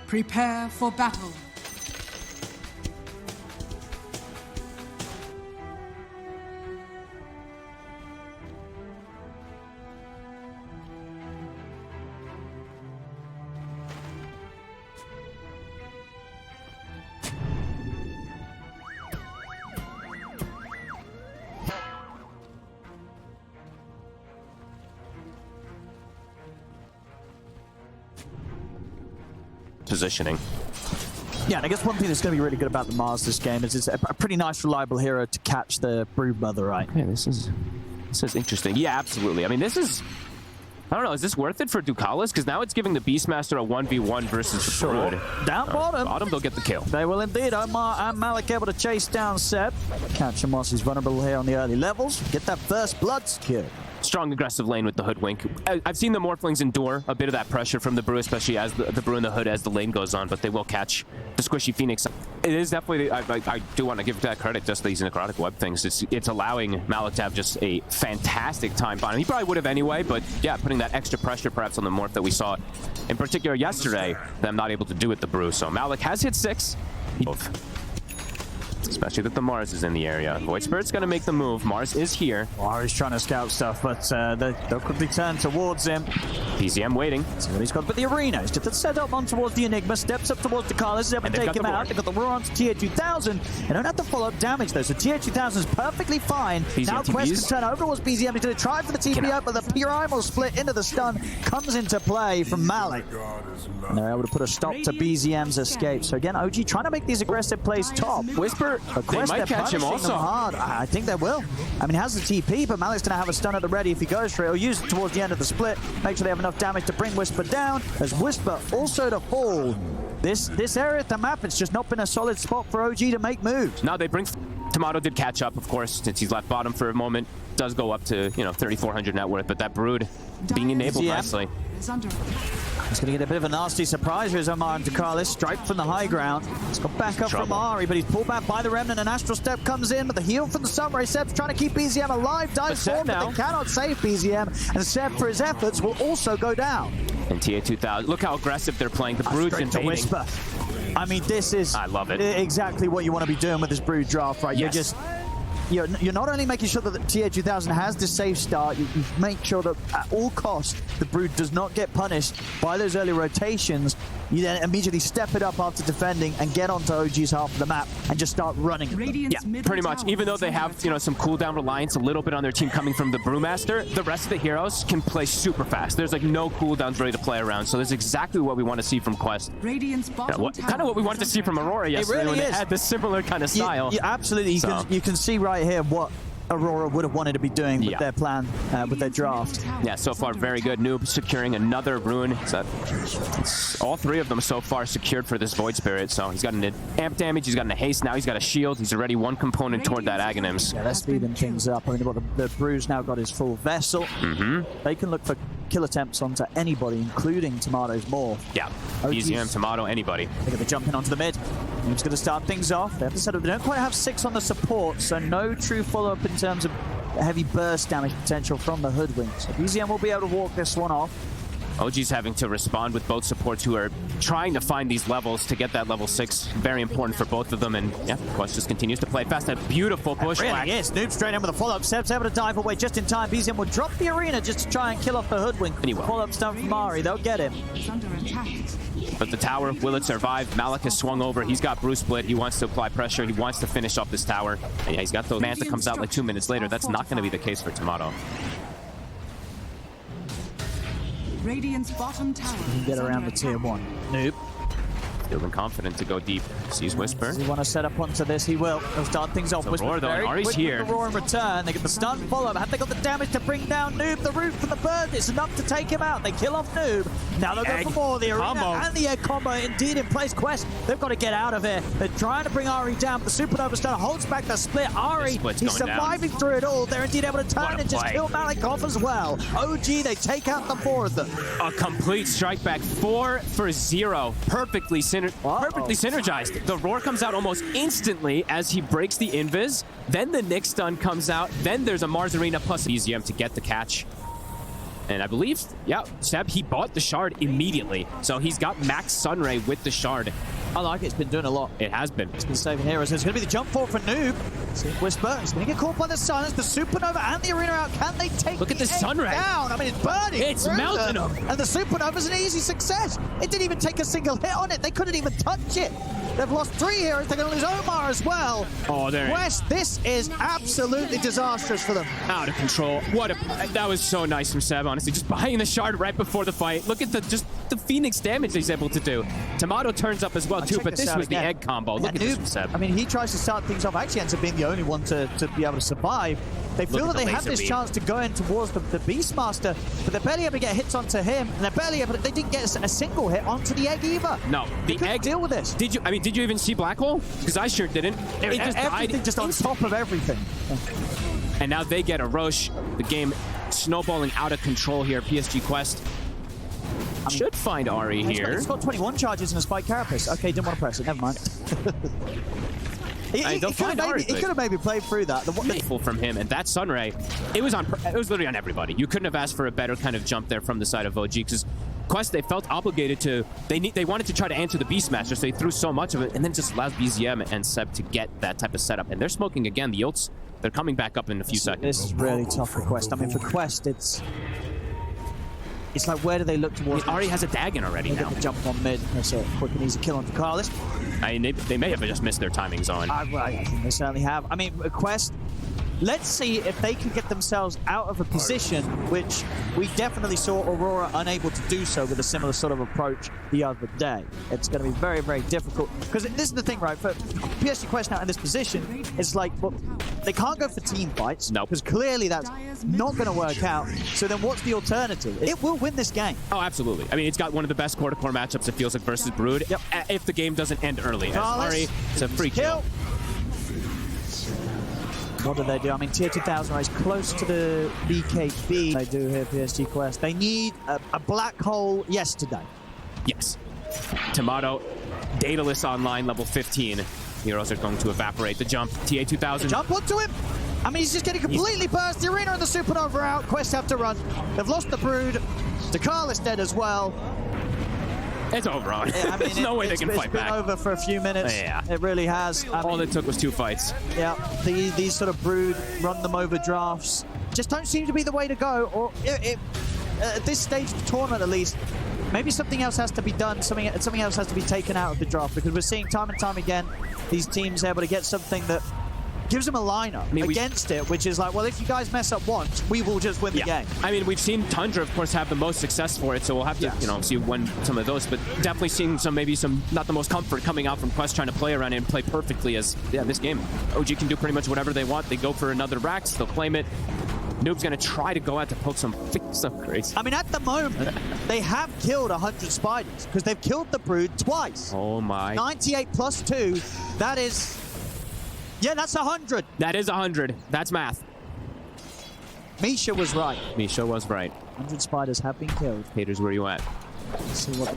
Prepare for battle. Positioning. Yeah, and I guess one thing that's going to be really good about the MOUZ this game is it's a pretty nice, reliable hero to catch the Broodmother, right? Yeah, this is interesting. Yeah, absolutely. I mean, this is... I don't know, is this worth it for Ducalis? Because now it's giving the Beastmaster a 1v1 versus the Brood. Down bottom. Bottom, they'll get the kill. They will indeed. Omar and Malik able to chase down Seb. Catch him whilst he's vulnerable here on the early levels. Get that first blood secured. Strong aggressive lane with the Hoodwink. I've seen the Morphlings endure a bit of that pressure from the Brew, especially as the Brew in the Hood as the lane goes on, but they will catch the Squishy Phoenix. It is definitely, I do want to give that credit, just these necrotic web things. It's allowing Malik to have just a fantastic time finding. He probably would have anyway, but yeah, putting that extra pressure perhaps on the Morph that we saw in particular yesterday, them not able to do with the Brew. So Malik has hit 6. Both. Especially that the Mars is in the area. Void Spirit's going to make the move. Mars is here. He's trying to scout stuff, but they'll quickly turn towards him. PZM waiting. See what he's got. But the arena is just set up on towards the Enigma, steps up towards the Ducalis, is able to take him out. They've got the Roar onto TA2000. They don't have to follow up damage though, so TA2000 is perfectly fine. BZM now Quest TPs. can turn over towards BZM. He's going to try for the TP up, but the primal split into the stun comes into play from Malik. And they're able to put a stop to BZM's escape. So again, OG trying to make these aggressive plays top. Whisper, they might catch him also. Hard. I think they will. I mean, he has the TP, but Malik's going to have a stun at the ready if he goes for it. He'll use it towards the end of the split. Make sure they have enough damage to bring Whisper down. As Whisper also to fall. This area of the map, it's just not been a solid spot for OG to make moves. Now they bring... Tomato did catch up, of course, since he's left bottom for a moment. Does go up to, 3,400 net worth, but that Brood being enabled nicely. He's going to get a bit of a nasty surprise here as Omar and Ducalis strike from the high ground. He's got back up from Ari, but he's pulled back by the Remnant. An Astral Step comes in, but the heal from the Sunray. Seb's trying to keep BZM alive. Dives forward, but they cannot save BZM. And Seb, for his efforts, will also go down. And TA2000, look how aggressive they're playing. The Brood's invading. Whisper. I mean, this is I love it. Exactly what you want to be doing with this Brood draft, right? Yes. You're not only making sure that the TA2000 has the safe start, you make sure that at all costs the Brood does not get punished by those early rotations. You then immediately step it up after defending and get onto OG's half of the map and just start running. Yeah, pretty much. Even though they have, some cooldown reliance a little bit on their team coming from the Brewmaster, the rest of the heroes can play super fast. There's like no cooldowns ready to play around, so that's exactly what we want to see from Quest. Radiant's bottom kind of what we wanted to see from Aurora yesterday really when they had this similar kind of style. Absolutely. You can see right here what Aurora would have wanted to be doing with their plan, with their draft. Yeah, so far very good. Noob securing another rune. It's all 3 of them so far secured for this Void Spirit. So he's got an amp damage, he's got a haste, now he's got a shield. He's already 1 component toward that Aghanims. Yeah, they're speeding things up. I mean, the Brew's now got his full vessel. They can look for kill attempts onto anybody, including Tomato's Morph. Yeah, BZM, Tomato, anybody. They're going to jump in onto the mid. Noob's going to start things off. They have to set up. They don't quite have 6 on the support, so no true follow-up in terms of heavy burst damage potential from the Hoodwink. So BZM will be able to walk this one off. OG's having to respond with both supports who are trying to find these levels to get that level 6. Very important for both of them. And yeah, Quest just continues to play fast. That beautiful bushwhack. Yes, Noob straight in with a follow-up. Seb's able to dive away just in time. BZM will drop the arena just to try and kill off the Hoodwink. Follow-up stun from Ari. They'll get him. But the tower, will it survive? Malik has swung over. He's got Brew Split. He wants to apply pressure. He wants to finish off this tower. And yeah, he's got those Manta comes out like 2 minutes later. That's not going to be the case for Tomato. Radiant's bottom tower. Get around the tier 1. Noob. Feeling confident to go deep. Sees Whisper. Does he want to set up onto this? He will. He'll start things off. Whisper Roar, though, and Ari's here. The Roar in return. They get the stun follow. Have they got the damage to bring down Noob? The root from the bird. It's enough to take him out. They kill off Noob. Now they'll go for more. The arena and the egg combo indeed in place. Quest, they've got to get out of here. They're trying to bring Ari down, but the Supernova Stun holds back the split. Ari, he's surviving through it all. They're indeed able to turn and just kill Malik off as well. OG, they take out the 4 of them. A complete strike back. 4 for 0. Perfectly synergized. The Roar comes out almost instantly as he breaks the invis. Then the Nyx stun comes out. Then there's a Mars Arena plus BZM to get the catch. And I believe, yeah, Seb, he bought the shard immediately. So he's got max Sunray with the shard. I like it. It's been doing a lot. It has been. It's been saving heroes. There's going to be the jump forward for Noob. See Whisper. He's going to get caught by the silence. The Supernova and the Arena out. Can they take Look at the Sunray down? I mean, it's burning. It's melting them. And the Supernova's an easy success. It didn't even take a single hit on it. They couldn't even touch it. They've lost 3 heroes. They're going to lose Omar as well. Oh, there. Quest, this is absolutely disastrous for them. Out of control. That was so nice from Seb, honestly. Just buying the shard right before the fight. Look at the Phoenix damage he's able to do. Tomato turns up as well, too, but this was the egg combo. Look at this from Seb. I mean, he tries to start things off. Actually ends up being the only one to be able to survive. They feel that they have this chance to go in towards the Beastmaster, but they're barely able to get hits onto him, and they're barely able to, they didn't get a single hit onto the egg either. No, the egg deal with this. Did you even see Black Hole? Because I sure didn't. It just everything died. just on top of everything. And now they get a Roche. The game snowballing out of control here. PSG Quest should find Ari here. He's got 21 charges and a spike carapace. Okay, didn't want to press it. Never mind. He could have maybe played through that. Faithful from him, and that Sunray, it was literally on everybody. You couldn't have asked for a better kind of jump there from the side of OG, because Quest, they felt obligated to, they wanted to try to answer the Beastmaster, so they threw so much of it, and then just allows BZM and Seb to get that type of setup. And they're smoking again. The ults, they're coming back up in a few seconds. This is really tough for Quest. I mean, for Quest, it's like, where do they look towards? Ari has a Dagon already now. The jump on mid. That's a quick and easy kill on Carlos. I mean, they may have just missed their timing zone. I think they certainly have. I mean, Quest, let's see if they can get themselves out of a position, which we definitely saw Aurora unable to do so with a similar sort of approach the other day. It's going to be very, very difficult. Because this is the thing, right? For PSG Quest now in this position, it's like, well, they can't go for team fights. Nope. Because clearly that's not going to work out. So then what's the alternative? It will win this game. Oh, absolutely. I mean, it's got one of the best core-to-core matchups, it feels like, versus Brood. Yep. If the game doesn't end early. Ari, it's a free kill. What do they do? I mean, Tier 2000 is close to the BKB. They do here, PSG Quest. They need a black hole yesterday. Yes. Tomato, Daedalus online, level 15. Heroes are going to evaporate. The jump, TA 2000. Jump onto him! I mean, he's just getting completely burst. The Arena and the Supernova out. Quest have to run. They've lost the Brood. Dakar dead as well. It's over on. Yeah, I mean, There's no way they can fight back. It's been over for a few minutes. Yeah. It really has. All it took was 2 fights. Yeah, these sort of Brood, run them over drafts, just don't seem to be the way to go. Or at this stage of the tournament, at least, maybe something else has to be done. Something else has to be taken out of the draft, because we're seeing time and time again these teams able to get something that gives them a lineup against it, which is like, well, if you guys mess up once, we will just win the game. I mean, we've seen Tundra, of course, have the most success for it, so we'll have to, you know, see when some of those, but definitely seeing maybe some, not the most comfort coming out from Quest trying to play around it and play perfectly as, this game. OG can do pretty much whatever they want. They go for another Rax, they'll claim it. Noob's going to try to go out to poke some stuff crazy. I mean, at the moment, they have killed 100 spiders, because they've killed the Brood twice. Oh my. 98 plus 2, that is... Yeah, that's 100. That is 100. That's math. Misha was right. Misha was right. 100 spiders have been killed. Haters, where you at? Let's see what...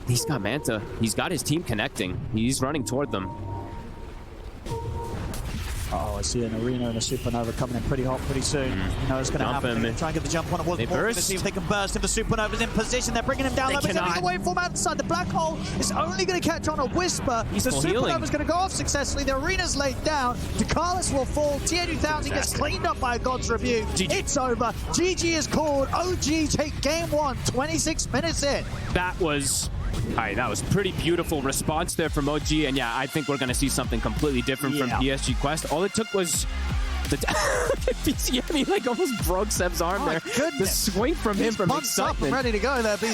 He's got Manta. He's got his team connecting. He's running toward them. Oh, I see an Arena and a Supernova coming in pretty hot pretty soon. You know it's going to happen. Try and get the jump on. It wasn't going to see if they can burst. If the Supernova's in position, they're bringing him down. They're going to wait for him outside. The black hole is only going to catch on a Whisper. The Supernova's going to go off successfully. The Arena's laid down. Dakar will fall. Tier 2000 gets cleaned up by a God's Rebuke. It's over. GG is called. OG take game 1, 26 minutes in. That was... All right, that was pretty beautiful response there from OG, and yeah, I think we're going to see something completely different from PSG Quest. All it took was the BCM, he like almost broke Seb's arm there. Goodness. The swing from him from excitement. Up and ready to go there, BZM.